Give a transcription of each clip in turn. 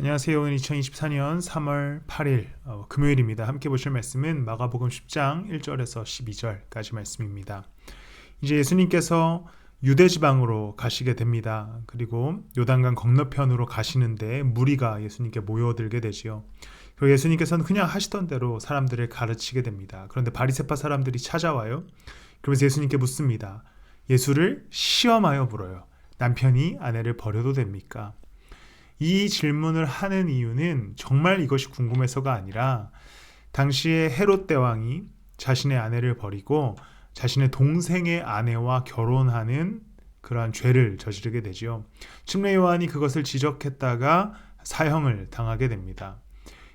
안녕하세요. 오늘 2024년 3월 8일 금요일입니다. 함께 보실 말씀은 마가복음 10장 1절에서 12절까지 말씀입니다. 이제 예수님께서 유대 지방으로 가시게 됩니다. 그리고 요단강 건너편으로 가시는데 무리가 예수님께 모여들게 되지요. 그리고 예수님께서는 그냥 하시던 대로 사람들을 가르치게 됩니다. 그런데 바리새파 사람들이 찾아와요. 그러면서 예수님께 묻습니다. 예수를 시험하여 물어요. 남편이 아내를 버려도 됩니까? 이 질문을 하는 이유는 정말 이것이 궁금해서가 아니라 당시에 헤롯 대왕이 자신의 아내를 버리고 자신의 동생의 아내와 결혼하는 그러한 죄를 저지르게 되죠. 침례 요한이 그것을 지적했다가 사형을 당하게 됩니다.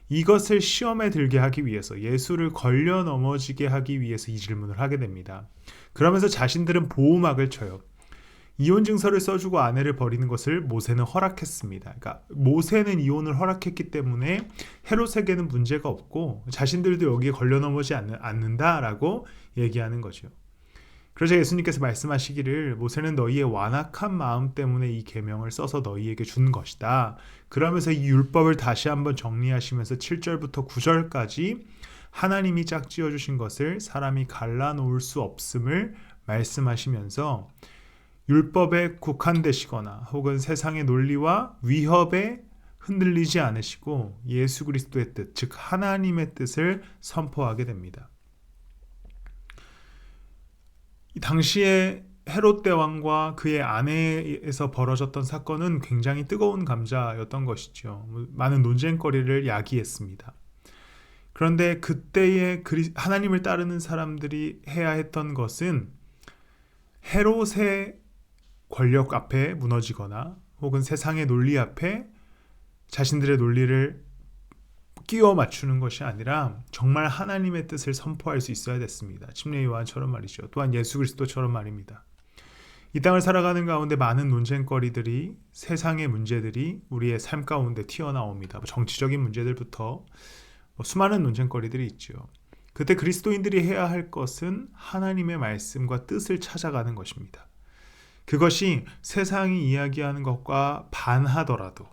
이것을 시험에 들게 하기 위해서, 예수를 걸려 넘어지게 하기 위해서 이 질문을 하게 됩니다. 그러면서 자신들은 보호막을 쳐요. 이혼 증서를 써주고 아내를 버리는 것을 모세는 허락했습니다. 그러니까 모세는 이혼을 허락했기 때문에 헤롯에게는 문제가 없고 자신들도 여기에 걸려 넘어지 않는다라고 얘기하는 거죠. 그러자 예수님께서 말씀하시기를 모세는 너희의 완악한 마음 때문에 이 계명을 써서 너희에게 준 것이다. 그러면서 이 율법을 다시 한번 정리하시면서 7절부터 9절까지 하나님이 짝지어 주신 것을 사람이 갈라놓을 수 없음을 말씀하시면서 율법에 국한되시거나 혹은 세상의 논리와 위협에 흔들리지 않으시고 예수 그리스도의 뜻, 즉 하나님의 뜻을 선포하게 됩니다. 당시에 헤롯 대왕과 그의 아내에서 벌어졌던 사건은 굉장히 뜨거운 감자였던 것이죠. 많은 논쟁거리를 야기했습니다. 그런데 그때의 하나님을 따르는 사람들이 해야 했던 것은 헤롯의 권력 앞에 무너지거나 혹은 세상의 논리 앞에 자신들의 논리를 끼워 맞추는 것이 아니라 정말 하나님의 뜻을 선포할 수 있어야 됐습니다. 침례 요한처럼 말이죠. 또한 예수 그리스도처럼 말입니다. 이 땅을 살아가는 가운데 많은 논쟁거리들이, 세상의 문제들이 우리의 삶 가운데 튀어나옵니다. 정치적인 문제들부터 수많은 논쟁거리들이 있죠. 그때 그리스도인들이 해야 할 것은 하나님의 말씀과 뜻을 찾아가는 것입니다. 그것이 세상이 이야기하는 것과 반하더라도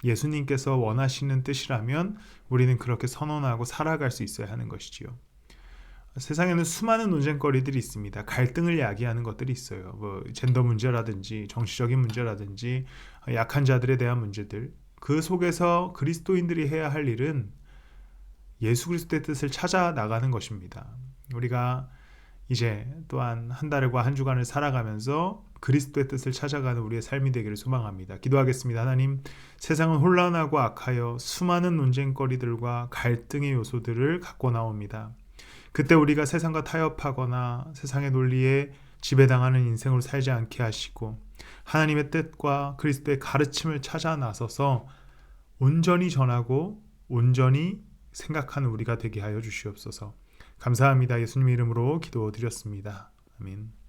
예수님께서 원하시는 뜻이라면 우리는 그렇게 선언하고 살아갈 수 있어야 하는 것이지요. 세상에는 수많은 논쟁거리들이 있습니다. 갈등을 야기하는 것들이 있어요. 젠더 문제라든지 정치적인 문제라든지 약한 자들에 대한 문제들. 그 속에서 그리스도인들이 해야 할 일은 예수 그리스도의 뜻을 찾아 나가는 것입니다. 우리가 이제 또한 한 달과 한 주간을 살아가면서 그리스도의 뜻을 찾아가는 우리의 삶이 되기를 소망합니다. 기도하겠습니다. 하나님, 세상은 혼란하고 악하여 수많은 논쟁거리들과 갈등의 요소들을 갖고 나옵니다. 그때 우리가 세상과 타협하거나 세상의 논리에 지배당하는 인생으로 살지 않게 하시고 하나님의 뜻과 그리스도의 가르침을 찾아 나서서 온전히 전하고 온전히 생각하는 우리가 되게 하여 주시옵소서. 감사합니다. 예수님 이름으로 기도드렸습니다. 아멘.